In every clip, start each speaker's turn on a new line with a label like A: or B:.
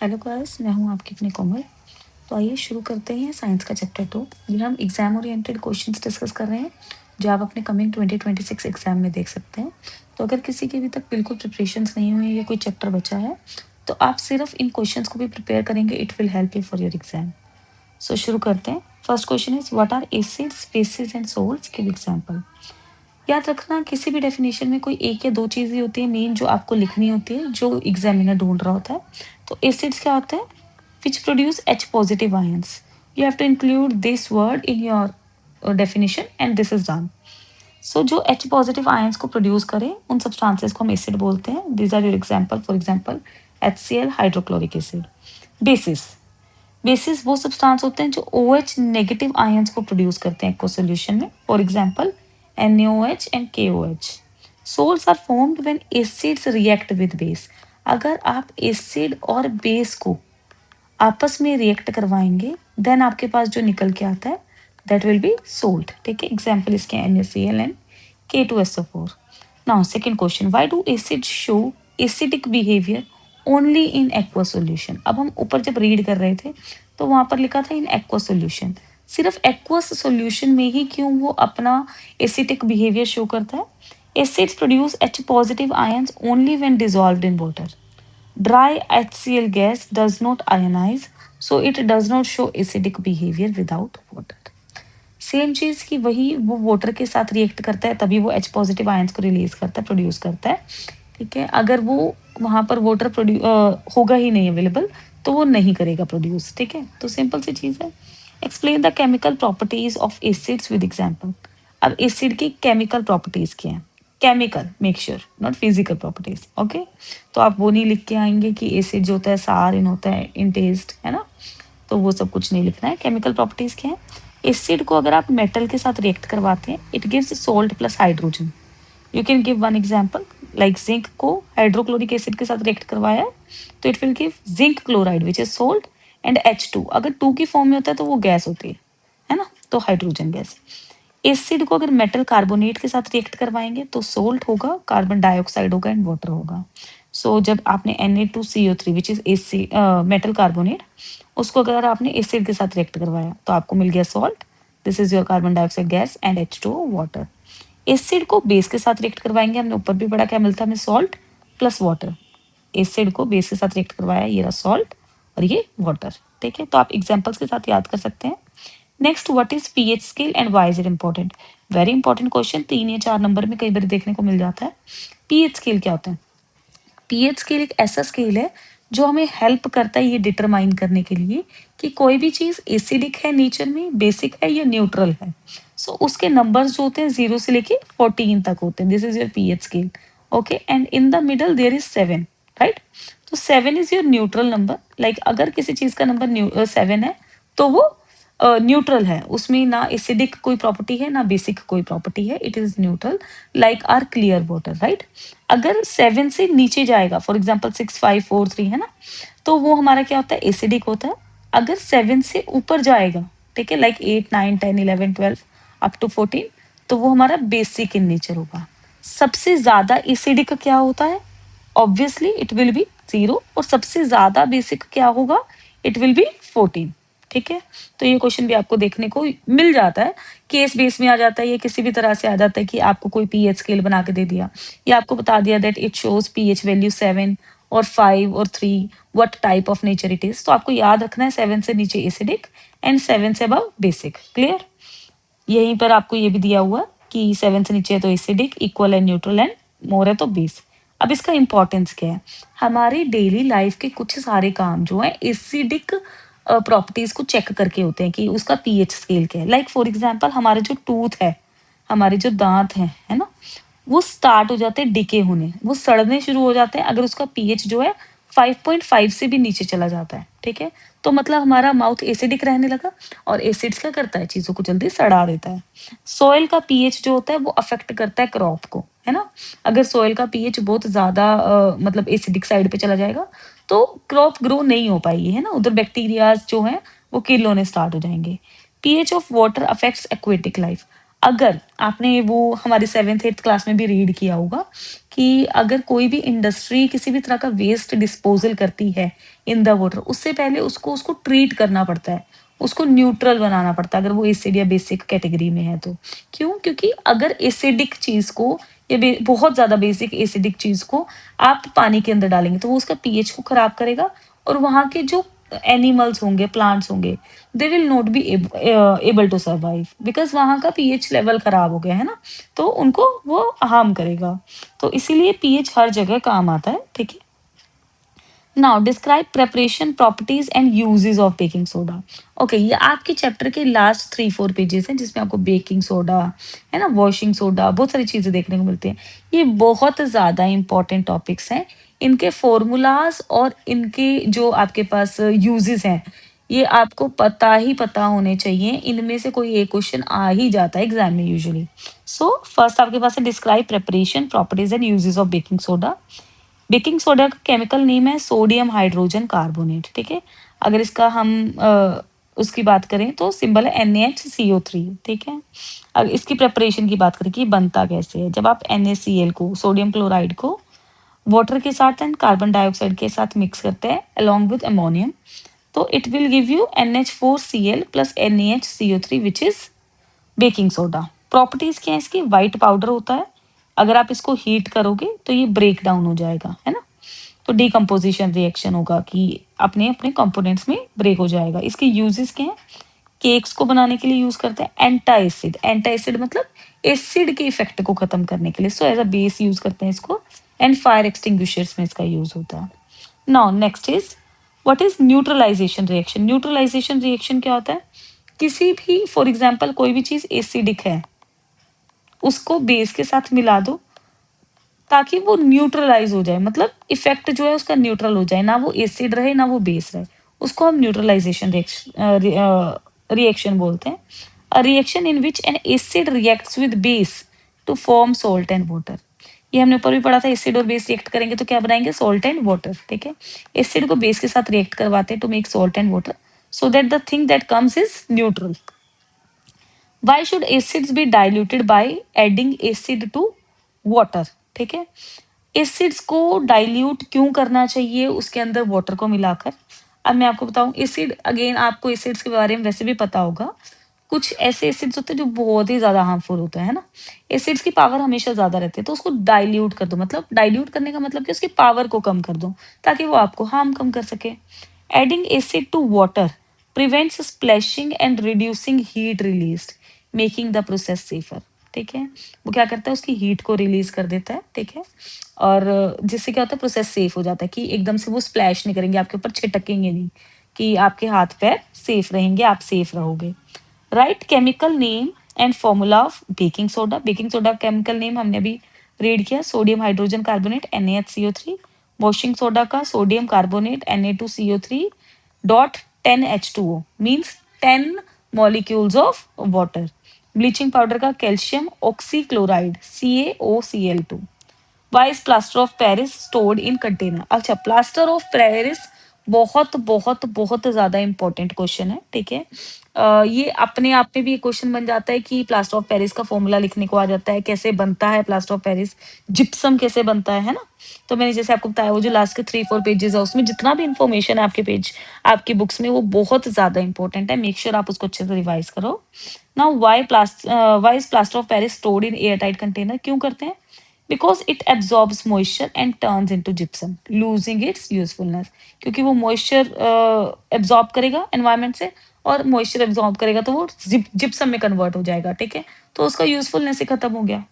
A: Hello guys, मैं हूँ आपकी अपनी कोमल। तो आइए शुरू करते हैं साइंस का चैप्टर 2। ये हम एग्जाम ओरिएंटेड क्वेश्चंस डिस्कस कर रहे हैं जो आप अपने कमिंग 2026 एग्जाम में देख सकते हैं। तो अगर किसी की अभी तक बिल्कुल प्रिपरेशंस नहीं हुई या कोई चैप्टर बचा है तो आप सिर्फ इन क्वेश्चंस को भी प्रिपेयर करेंगे, it will help you for your exam. So शुरू करते हैं। First question is what are acids, bases and salts, give example. याद रखना, किसी भी डेफिनेशन में कोई एक या दो चीजें होती है मेन जो आपको लिखनी होती है, जो एग्जामिनर ढूंढ रहा होता है। तो एसिड्स क्या होते हैं? Which produce H positive ions. You have to include this word in your definition and this is done. So जो H positive ions को प्रोड्यूस करें उन सब्सटेंसेस को हम एसिड बोलते हैं। These are your example. For example, HCl, hydrochloric acid. Bases, bases वो substance होते हैं जो OH नेगेटिव आयंस को प्रोड्यूस करते हैं एक्वस सॉल्यूशन में। For example NaOH and KOH। Salts are formed when acids react with base. अगर आप एसिड और बेस को आपस में रिएक्ट करवाएंगे देन आपके पास जो निकल के आता है दैट विल बी सोल्ट। ठीक है, एग्जांपल इसके NaCl and K2SO4। Now second question, why do acid show acidic behaviour only in aqueous solution. अब हम ऊपर जब रीड कर रहे थे तो वहां पर लिखा था इन एक्वस सॉल्यूशन। सिर्फ एक्वस सॉल्यूशन में ही क्यों वो अपना एसिडिक बिहेवियर शो करता है? Acids produce H positive ions only when dissolved in water. Dry HCl gas does not ionize, so it does not show acidic behavior without water. Same चीज की वही वो वाटर के साथ रिएक्ट करता है तभी वो H पॉजिटिव आयंस को रिलीज करता है, प्रोड्यूस करता है। ठीक है, अगर वो वहां पर वाटर होगा ही नहीं अवेलेबल तो वो नहीं करेगा प्रोड्यूस। ठीक है, तो सिंपल सी चीज है। Explain the chemical properties of acids with example. अब एसिड की केमिकल प्रॉपर्टीज क्या है? Chemical, make sure, not physical properties. Okay, तो आप वो नहीं लिख के आएंगे कि एसिड जो होता है सार इन होता है इन टेस्ट, है ना? तो वो सब कुछ नहीं लिखना है। केमिकल प्रॉपर्टीज क्या है? एसिड को अगर आप मेटल के साथ रिएक्ट करवाते हैं it gives salt plus hydrogen. You can give one example, like zinc को हाइड्रोक्लोरिक एसिड के साथ रिएक्ट करवाया है तो it will give zinc chloride which is salt and H2। अगर 2 की फॉर्म में होता है तो वो गैस होती है ना, तो हाइड्रोजन गैस। एसिड को अगर मेटल कार्बोनेट के साथ रिएक्ट करवाएंगे तो सोल्ट होगा, कार्बन डाइऑक्साइड होगा एंड वाटर होगा। सो जब आपने Na2CO3 which is acid metal carbonate, उसको अगर आपने एसिड के साथ रिएक्ट करवाया तो आपको मिल गया salt, this is your carbon dioxide gas and H2O water. Acid को बेस के साथ रिएक्ट करवाएंगे, हमने ऊपर भी पढ़ा क्या मिलता है हमें, सॉल्ट प्लस वाटर। एसिड को बेस के साथ रिएक्ट करवाया, ये रहा सॉल्ट और ये वाटर। ठीक है, तो आप एग्जांपल्स के साथ याद कर सकते हैं। Next, what is pH scale and why is it important? Very important question, 3 या 4 नंबर में कई बार देखने को मिल जाता है। पीएच स्केल क्या होता है? पीएच स्केल एक ऐसा स्केल है जो हमें हेल्प करता है ये डिटरमाइन करने के लिए कि कोई भी चीज एसिडिक है नेचर में, बेसिक है या न्यूट्रल है। सो उसके नंबर्स जो होते हैं 0 से लेके 14 तक होते हैं। This is your pH scale. Okay, and in the middle there is 7, right? तो 7 is your neutral number. Like अगर किसी चीज का नंबर 7 है तो वो न्यूट्रल है, उसमें ना एसिडिक कोई प्रॉपर्टी है ना बेसिक कोई प्रॉपर्टी है, it is neutral like or clear water, right? अगर 7 से नीचे जाएगा, फॉर एग्जाम्पल 6, 5, 4, 3 है ना, तो वो हमारा क्या होता है, एसिडिक होता है। अगर 7 से ऊपर जाएगा, ठीक है, लाइक 8, 9, 10, 11, 12 अप टू 14, तो वो हमारा बेसिक इन नेचर होगा। सबसे ज्यादा एसिडिक क्या होता है? Obviously it will be 0। और सबसे ज्यादा बेसिक क्या होगा? It will be 14। ठीक है, तो ये क्वेश्चन भी आपको देखने को मिल जाता है, केस बेस में आ जाता है, ये किसी भी तरह से आ जाता है कि आपको कोई पीएच स्केल बना के दे दिया या आपको बता दिया that it shows pH value 7 और 5 और 3, what type of nature it is. तो आपको याद रखना है 7 से नीचे एसिडिक एंड 7 से अबव बेसिक। क्लियर? यहीं पर आपको ये भी दिया हुआ कि 7 से नीचे है तो acidic, equal and neutral and more है तो बेस। अब इसका इंपॉर्टेंस क्या है? हमारी डेली लाइफ के कुछ सारे काम जो है एसिडिक प्रॉपर्टीज को चेक करके होते हैं कि उसका पीएच स्केल क्या है। लाइक फॉर एग्जांपल हमारे जो टूथ है, हमारे जो दांत हैं, है ना, वो स्टार्ट हो जाते हैं डिके होने, वो सड़ने शुरू हो जाते हैं अगर उसका पीएच जो है 5.5 से भी नीचे चला जाता है। ठीक है, तो मतलब हमारा माउथ एसिडिक रहने लगा और एसिड्स क्या करता है, चीजों को जल्दी सड़ा देता है। सॉइल का पीएच जो होता है वो अफेक्ट करता है क्रॉप को, है ना। अगर सॉइल का पीएच बहुत ज्यादा मतलब एसिडिक साइड पे चला जाएगा तो क्रॉप ग्रो नहीं हो पाएगी, है ना, उधर बैक्टीरियाज जो है वो किल होने स्टार्ट हो जाएंगे। PH of water affects aquatic life. अगर आपने वो हमारी 7th-8th क्लास में भी रीड किया होगा कि अगर कोई भी इंडस्ट्री किसी भी तरह का वेस्ट डिस्पोज़ल करती है इन द वाटर, उससे पहले उसको ट्रीट करना पड़ता है, उसको न्यूट्रल बनाना पड़ता है, अगर वो एसिड या बेसिक कैटेगरी में है तो। क्यों? क्योंकि अगर एसिडिक चीज़ को या बहुत ज़्यादा बेसिक एसिडिक चीज़ को आप पानी के अंदर डालेंगे, तो वो उसका पीएच को खराब करेगा और वहाँ के जो एनिमल्स होंगे, प्लांट्स होंगे, they will not be able to survive because वहाँ का पीएच लेवल खराब हो गया है ना, तो उनको वो हार्म करेगा। तो इसीलिए पीएच हर जगह काम आता है, ठीक है? Now describe preparation properties and uses of baking soda. Okay, ये आपके चैप्टर के लास्ट 3-4 पेजेस हैं जिसमें आपको बेकिंग सोडा, है ना, वॉशिंग सोडा, बहुत सारी चीजें देखने को मिलती हैं। ये बहुत ज्यादा इंपॉर्टेंट टॉपिक्स हैं। इनके फॉर्मूलाज और इनके जो आपके पास यूजेस हैं, ये आपको पता होने चाहिए। इनमें से कोई एक क्वेश्चन आ ही जाता है एग्जाम में यूजुअली। सो फर्स्ट आपके पास है describe preparation properties and uses of baking soda. Baking soda का केमिकल नेम है सोडियम हाइड्रोजन कार्बोनेट, ठीक है। अगर इसका हम उसकी बात करें तो सिंबल है NaHCO3, ठीक है। अगर इसकी प्रिपरेशन की बात करें कि बनता कैसे है, जब आप NaCl को, सोडियम क्लोराइड को वाटर के साथ एंड कार्बन डाइऑक्साइड के साथ मिक्स करते हैं अलॉन्ग विद अमोनियम, तो it will give you NH4Cl plus NaHCO3 which is baking soda. Properties क्या है इसकी? व्हाइट पाउडर होता है, अगर आप इसको हीट करोगे तो ये ब्रेक डाउन हो जाएगा, है ना, तो डिकम्पोजिशन रिएक्शन होगा कि अपने अपने कंपोनेंट्स में ब्रेक हो जाएगा। इसके यूजेस क्या हैं? केक्स को बनाने के लिए यूज करते हैं। एंटा एसिड, एंटा एसिड मतलब एसिड के इफेक्ट को खत्म करने के लिए, so as a base use करते हैं इसको। एंड फायर एक्सटिंग्विशर्स में इसका यूज होता है। Now next is what is neutralization reaction. Neutralization reaction क्या होता है? किसी भी, फॉर एग्जाम्पल कोई भी चीज एसिडिक है, उसको बेस के साथ मिला दो ताकि वो न्यूट्रलाइज हो जाए, मतलब इफेक्ट जो है उसका न्यूट्रल हो जाए, ना वो एसिड रहे ना वो बेस रहे, उसको हम न्यूट्रलाइजेशन रिएक्शन बोलते हैं। A reaction in which an acid reacts with base to form salt and water. ये हमने ऊपर भी पढ़ा था, एसिड और बेस रिएक्ट करेंगे तो क्या बनाएंगे? सॉल्ट एंड वाटर, ठीक है। एसिड को बेस के साथ रिएक्ट करवाते हैं to make salt and water so that the thing that comes is neutral. Why should acids be diluted by adding acid to water? ठीक है, एसिड्स को डाइल्यूट क्यों करना चाहिए उसके अंदर वाटर को मिलाकर? अब मैं आपको बताऊं, एसिड, अगेन आपको एसिड्स के बारे में वैसे भी पता होगा, कुछ ऐसे एसिड्स होते हैं जो बहुत ही ज्यादा हार्मफुल होते हैं ना, एसिड्स की पावर हमेशा ज्यादा रहती है, तो उसको डाइल्यूट कर दो, मतलब डाइल्यूट करने का मतलब कि उसकी पावर को कम कर दो ताकि वो आपको हार्म कम कर सके। Adding acid to water prevents splashing and reducing heat released, making the process safer, ठीक है। वो क्या करता है? उसकी हीट को रिलीज कर देता है, ठीक है, और जिससे क्या होता है? प्रोसेस सेफ हो जाता है कि एकदम से वो स्प्लैश नहीं करेंगे आपके ऊपर, छिटकेंगे नहीं, कि आपके हाथ पैर सेफ रहेंगे, आप सेफ रहोगे। Right chemical name and formula of baking soda. Baking soda chemical name हमने अभी रीड किया, sodium hydrogen carbonate NaHCO3। Washing soda का sodium carbonate Na2CO3 dot 10H2O means 10 molecules of water. Bleaching powder का calcium oxychloride CaOCl2। Why is plaster of Paris stored in container? अच्छा, plaster of Paris बहुत बहुत बहुत ज्यादा important question है, ठीक है। ये अपने आप में भी एक क्वेश्चन बन जाता है कि प्लास्टर ऑफ पेरिस का फॉर्मूला लिखने को आ जाता है, कैसे बनता है प्लास्टर ऑफ पेरिस, जिप्सम कैसे बनता है ना। तो मैंने जैसे आपको बताया, वो जो लास्ट के 3-4 पेजेस है उसमें जितना भी इंफॉर्मेशन है आपके पेज, आपकी बुक्स में, वो बहुत ज्यादा इंपॉर्टेंट है। मेक श्योर आप उसको अच्छे से रिवाइज करो। Now why is plaster of Paris stored in air tight container? क्यों करते हैं? Because it absorbs moisture and turns into gypsum losing its usefulness. क्योंकि वो मॉइस्चर एब्जॉर्ब करेगा एनवायरमेंट से, और मॉइस्चर एब्जॉर्ब करेगा तो वो जिप्सम में कन्वर्ट हो जाएगा, ठीक है, तो उसका यूजफुलनेस ही खत्म हो गया।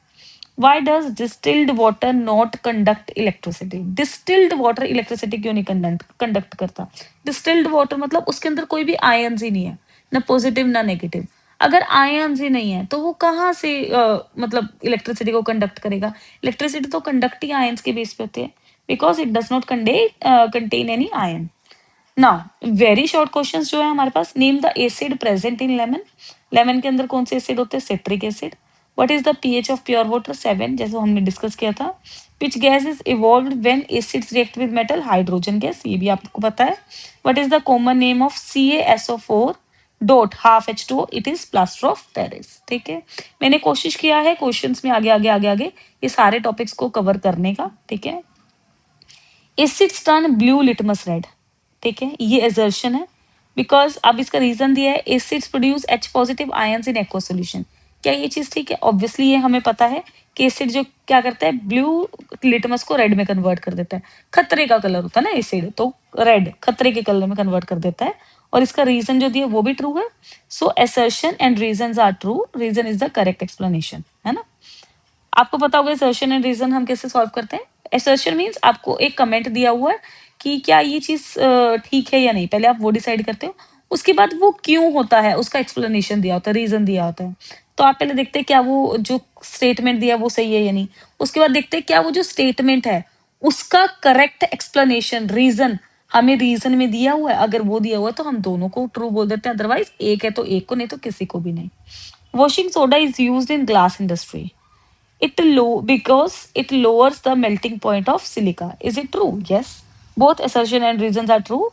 A: Why does distilled water not conduct electricity? Distilled water electricity क्यों नहीं कंडक्ट करता? डिस्टिल्ड वाटर मतलब उसके अंदर कोई भी आयन्स ही नहीं है, ना पॉजिटिव ना नेगेटिव। अगर आयन्स ही नहीं है तो वो कहाँ से मतलब इलेक्ट्रिसिटी को कंडक्ट करेगा? इलेक्ट्रिसिटी तो कंडक्ट ही आयन्स के बेस पे होती है, because it does not contain any ion. Now very short questions जो है हमारे पास, name the acid present in lemon. Lemon के अंदर कौन से एसिड होते हैं? Citric acid. What is the pH of pure water? 7, जैसे हमने डिस्कस किया था। Which gas is evolved when acids react with metal? Hydrogen gas, ये भी आपको पता है। What is the common name of CaSO4 dot half H2O, it is plaster of Paris. ठीक है, मैंने कोशिश किया है क्वेश्चंस में आगे आगे आगे आगे ये सारे टॉपिक्स को कवर करने का। ठीक है, acids turn blue litmus red. ठीक है, ये एजर्शन है बिकॉज अब इसका रीजन दिया है acids produce H positive ions in aqua solution. क्या ये चीज ठीक है? ऑब्वियसली ये हमें पता है कि एसिड जो क्या करता है ब्लू लिटमस को रेड में कन्वर्ट कर देता है। खतरे का कलर होता है ना एसिड, तो रेड खतरे के कलर में कन्वर्ट कर देता है, और इसका रीजन जो दिया वो भी ट्रू है। So assertion and reason are true, reason is the correct explanation, है ना। आपको पता होगा असर्शन एंड रीजन हम कैसे सॉल्व करते हैं। असर्शन मींस आपको एक कमेंट दिया हुआ है कि क्या ये चीज ठीक है या नहीं, पहले आप वो डिसाइड करते हो, उसके बाद वो क्यों होता है उसका एक्सप्लेनेशन दिया होता है, रीजन दिया होता है। तो आप पहले देखते हैं क्या वो जो स्टेटमेंट दिया वो सही है या नहीं, उसके बाद देखते हैं क्या वो जो स्टेटमेंट है उसका करेक्ट एक्सप्लेनेशन रीजन हमें रीजन में दिया हुआ है। अगर वो दिया हुआ है तो हम दोनों को ट्रू बोल देते हैं, अदरवाइज एक है तो एक को, नहीं तो किसी को भी नहीं। Washing soda is used in glass industry, because it lowers the melting point of silica. Is it true? Yes, both assertion and reasons are true,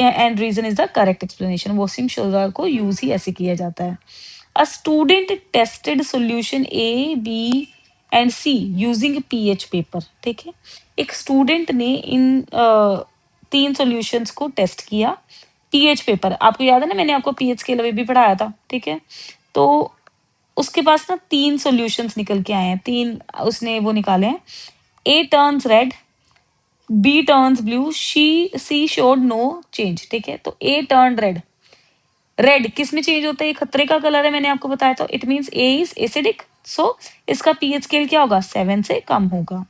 A: and reason is the correct explanation. Washing soda को use ही ऐसे किया जाता है। A student tested solution A, B and C using pH paper। ठीक है, एक student ने इन तीन सॉल्यूशंस को टेस्ट किया पीएच पेपर। आपको याद है ना, मैंने आपको पीएच स्केल अभी भी पढ़ाया था। ठीक है, तो उसके पास ना तीन सॉल्यूशंस निकल के आए हैं, तीन उसने वो निकाले हैं। A turns red, B turns blue, C showed no change. ठीक है, तो ए टर्न रेड, रेड किस में चेंज होता है? ये खतरे का कलर है, मैंने आपको बताया। तो it means A is acidic, so इसका पीएच स्केल क्या होगा? 7 से कम होगा।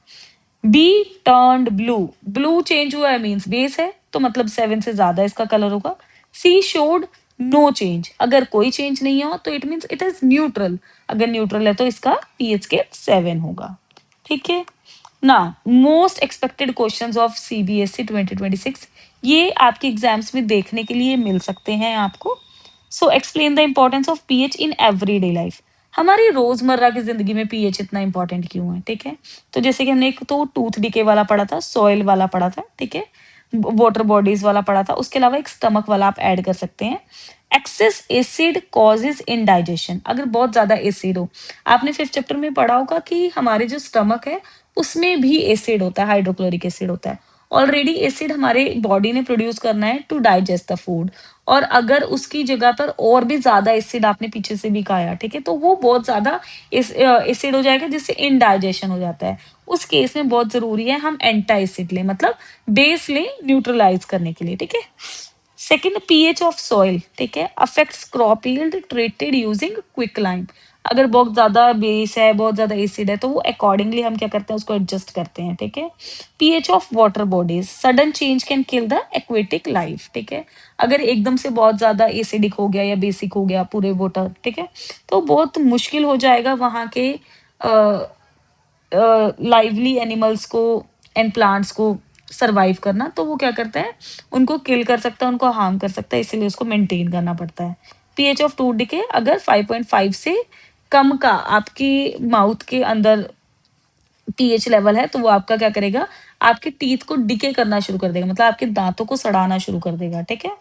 A: B turned blue, blue change हुआ है मींस बेस है, तो मतलब 7 से ज्यादा इसका कलर होगा। सी शोड नो चेंज, अगर कोई चेंज नहीं हो तो it means it is neutral, अगर न्यूट्रल है तो इसका पीएच स्केल 7 होगा। ठीक है ना। Most expected questions of CBSE 2026, ये आपके एग्जाम्स में देखने के लिए मिल सकते हैं आपको। So explain the importance of pH in everyday life. हमारी रोजमर्रा की जिंदगी में पीएच इतना इंपॉर्टेंट क्यों है? ठीक है, तो जैसे कि हमने एक तो टूथ डिके वाला पढ़ा था, सॉइल वाला पढ़ा था, ठीक है, वाटर बॉडीज वाला पढ़ा था, उसके अलावा एक स्टमक वाला आप ऐड कर सकते हैं। एक्सेस एसिड कॉजेज इंडाइजेशन, अगर बहुत ज्यादा एसिड हो, आपने 5th चैप्टर में पढ़ा होगा कि हमारे जो स्टमक है उसमें भी एसिड होता है, हाइड्रोक्लोरिक एसिड होता है। ऑलरेडी एसिड हमारे बॉडी ने प्रोड्यूस करना है टू डाइजेस्ट द फूड, और अगर उसकी जगह पर और भी ज्यादा एसिड आपने पीछे से भी खाया, ठीक है, तो वो बहुत ज्यादा एसिड हो जाएगा जिससे इनडाइजेशन हो जाता है। उस केस में बहुत जरूरी है हम एंटा एसिड लें, मतलब बेस लें न्यूट्रलाइज करने के लिए। ठीक है, सेकेंड पीएच ऑफ सॉइल, ठीक है, affects crop yield treated using quick lime. अगर बहुत ज्यादा बेस है, बहुत ज्यादा एसिड है, तो वो अकॉर्डिंगली हम क्या करते हैं, उसको एडजस्ट करते हैं। ठीक है, pH of water bodies, sudden change can kill the aquatic life. ठीक है, अगर एकदम से बहुत ज्यादा एसिडिक हो गया या बेसिक हो गया पूरे वाटर, ठीक है, तो बहुत मुश्किल हो जाएगा वहां के लाइवली एनिमल्स को एंड प्लांट्स को सरवाइव करना। तो वो क्या करता है, उनको किल कर सकता है, उनको हार्म कर सकता है, इसीलिए उसको मेंटेन करना पड़ता है। पीएच ऑफ टूथ डिके अगर 5.5 से कम का आपकी माउथ के अंदर पीएच लेवल है, तो वो आपका क्या करेगा, आपके टीथ को डिके करना शुरू कर देगा, मतलब आपके दांतों को सड़ाना शुरू कर देगा। ठीक है,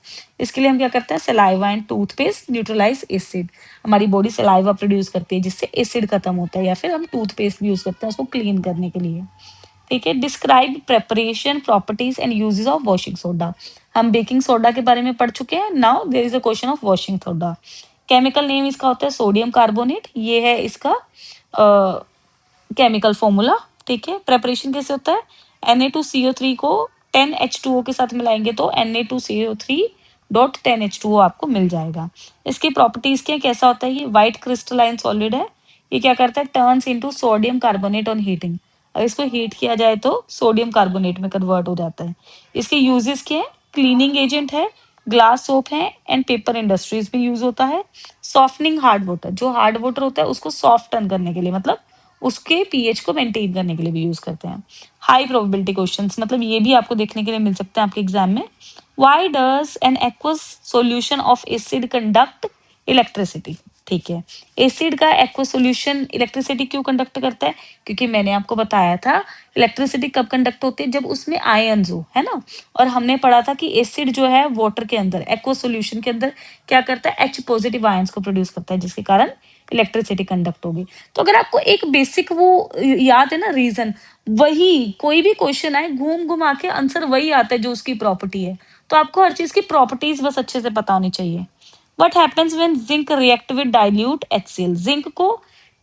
A: इसके लिए हम क्या करते हैं, saliva and toothpaste neutralize acid. हमारी बॉडी सलाइवा प्रोड्यूस करती है जिससे एसिड खत्म होता है, या फिर हम टूथपेस्ट भी यूज करते हैं उसको क्लीन करने के लिए। ठीक है, describe preparation properties and uses of washing soda. हम बेकिंग सोडा के बारे में पढ़ चुके हैं। Now there is a question of washing soda. Chemical name इसका होता है सोडियम कार्बोनेट, ये है इसका केमिकल फॉर्मूला। ठीक है, प्रेपरेशन कैसे होता है, Na2CO3 को 10H2O के साथ मिलाएंगे तो Na2CO3.10H2O आपको मिल जाएगा। इसकी प्रॉपर्टीज क्या, कैसा होता है, ये व्हाइट क्रिस्टलाइन सॉलिड है। ये क्या करता है, turns into sodium carbonate on heating. अगर इसको हीट किया जाए तो सोडियम कार्बोनेट में कन्वर्ट हो जाता है। इसके यूजेस क्या है, क्लीनिंग एजेंट है, ग्लास सोप है, एंड पेपर इंडस्ट्रीज में यूज होता है। सॉफ्टनिंग हार्ड वाटर, जो हार्ड वाटर होता है उसको सॉफ्टन करने के लिए, मतलब उसके पीएच को मेंटेन करने के लिए भी यूज करते हैं। हाई प्रोबेबिलिटी क्वेश्चंस, मतलब ये भी आपको देखने के लिए मिल सकते हैं आपके एग्जाम में। Why does an aqueous solution of acid conduct electricity? ठीक है। एसिड का एक्वा सॉल्यूशन इलेक्ट्रिसिटी क्यों कंडक्ट करता है? क्योंकि मैंने आपको बताया था इलेक्ट्रिसिटी कब कंडक्ट होती है, जब उसमें आयन्स हो, है ना। और हमने पढ़ा था कि एसिड जो है वाटर के अंदर एक्वा सॉल्यूशन के अंदर क्या करता है, H पॉजिटिव आयंस को प्रोड्यूस करता है, जिसके कारण इलेक्ट्रिसिटी कंडक्ट होगी। तो अगर आपको एक बेसिक वो याद है ना रीजन, वही कोई भी क्वेश्चन आए घूम घुमा के आंसर वही आता है जो उसकी प्रॉपर्टी है। तो आपको हर चीज की प्रॉपर्टीज बस अच्छे से पता होनी चाहिए। What happens when zinc react with dilute HCl? Zinc को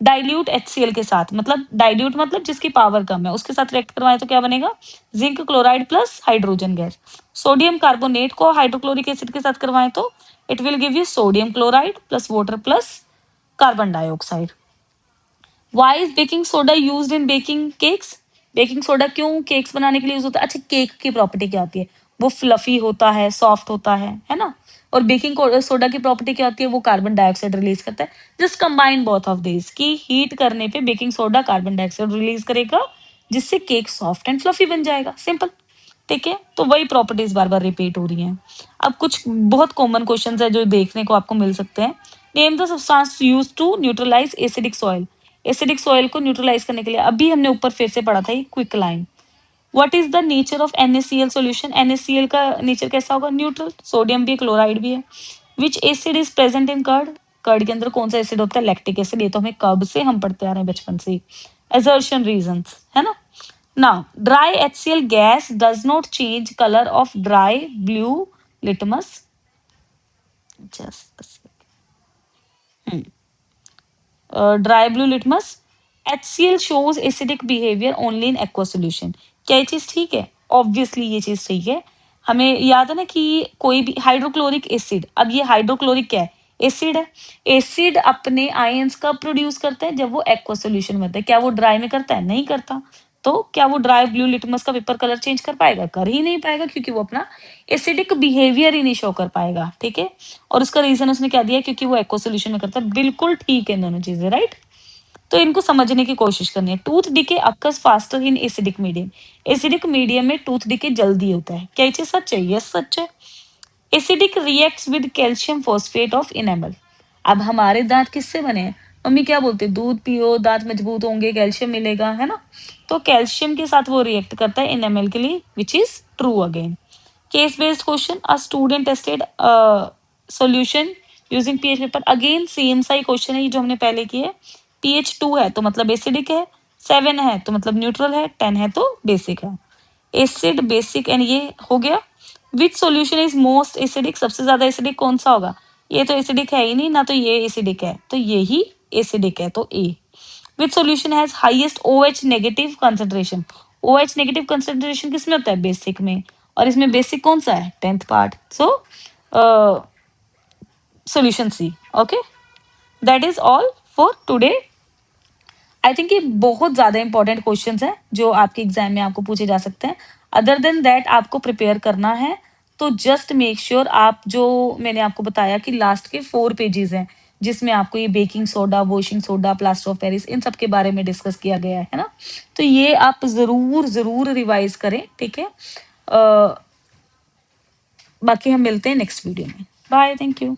A: डाइल्यूट HCl के साथ, मतलब डाइल्यूट मतलब जिसकी पावर कम है, उसके साथ रिएक्ट करवाएं तो क्या बनेगा, zinc chloride plus hydrogen gas. Sodium carbonate को हाइड्रोक्लोरिक एसिड के साथ करवाएं तो it will give you sodium chloride plus water plus carbon dioxide. Why is baking soda used in baking cakes? Baking soda क्यों केक्स बनाने के लिए use होता है? अच्छा, केक की प्रॉपर्टी क्या होती है, वो फ्लफी होता है, सॉफ्ट होता है ना। और बेकिंग सोडा की प्रॉपर्टी क्या होती है, वो कार्बन डाइऑक्साइड रिलीज करता है। Just combine both of this की हीट करने पे baking soda carbon dioxide release करेगा, जिससे केक सॉफ्ट एंड फ्लफी बन जाएगा, सिंपल। ठीक है, तो वही प्रॉपर्टीज बार बार रिपीट हो रही हैं। अब कुछ बहुत कॉमन क्वेश्चंस है जो देखने को आपको मिल सकते हैं। Name the substance used to neutralize acidic soil. Acidic soil को न्यूट्रलाइज करने के लिए अभी हमने ऊपर फिर से पढ़ा था ये quick line. What is the nature of NaCl solution? NaCl का नेचर कैसा होगा, न्यूट्रल। सोडियम भी है, क्लोराइड भी है। Which acid is present in curd? Curd के अंदर कौन सा एसिड होता है, लैक्टिक एसिड। ये तो हमें कब से हम पढ़ते आ रहे हैं, बचपन से ही। एजर्शन रीजंस, है ना। Now dry HCl gas does not change colour of dry blue litmus. Just dry blue litmus. HCl shows acidic behavior only in aqua solution। क्या ये चीज ठीक है? ऑब्वियसली ये चीज ठीक है। हमें याद है ना कि कोई भी हाइड्रोक्लोरिक एसिड, अब ये हाइड्रोक्लोरिक क्या है, एसिड है। एसिड अपने आयंस कब प्रोड्यूस करता है, जब वो एक्वा सॉल्यूशन में होता है। क्या वो ड्राई में करता है? नहीं करता। तो क्या वो ड्राई ब्लू लिटमस का पेपर कलर चेंज कर पाएगा? कर ही नहीं पाएगा, क्योंकि वो अपना एसिडिक बिहेवियर ही नहीं शो कर पाएगा। ठीक है, और उसका रीजन उसने क्या दिया, क्योंकि वो एक्वा सॉल्यूशन में करता है। बिल्कुल ठीक है दोनों चीजें, राइट। तो इनको समझने की कोशिश करनी है। Tooth decay occurs faster in acidic medium. Acidic medium में टूथ डिके जल्दी होता है। क्या ये चीज सच है? यस, सच है। Acidic reacts with calcium phosphate of enamel. अब हमारे दांत किससे बने हैं? मम्मी क्या बोलते हैं, दूध पियो दांत मजबूत होंगे, कैल्शियम मिलेगा, है ना। तो कैल्शियम के साथ वो रिएक्ट करता है इनेमल के लिए, which is true again. Case based question, a student tested solution using pH paper. Again same सा ही क्वेश्चन है जो हमने पहले किए। पीएच 2 है तो मतलब एसिडिक है, 7 है तो मतलब न्यूट्रल है, 10 है तो बेसिक है। एसिड बेसिक एंड ये हो गया। विच सॉल्यूशन इज मोस्ट एसिडिक? सबसे ज्यादा एसिडिक कौन सा होगा? ये तो एसिडिक है ही नहीं ना, तो ये एसिडिक है, तो ये ही एसिडिक है, तो A. Which solution has highest OH negative concentration? OH negative concentration किसमें होता है? बेसिक में। और इसमें बेसिक कौन सा है? 10th part. So solution C. Okay, that is all for today. I think ये बहुत ज्यादा इंपॉर्टेंट क्वेश्चन है जो आपके एग्जाम में आपको पूछे जा सकते हैं। अदर देन दैट आपको प्रिपेयर करना है, तो जस्ट मेक श्योर आप, जो मैंने आपको बताया कि लास्ट के 4 पेजेस हैं जिसमें आपको ये baking soda, washing soda, plaster of Paris, इन सब के बारे में डिस्कस किया गया है ना। तो ये आप जरूर जरूर रिवाइज करें, ठीक है। बाकी हम मिलते हैं नेक्स्ट वीडियो में। Bye, thank you.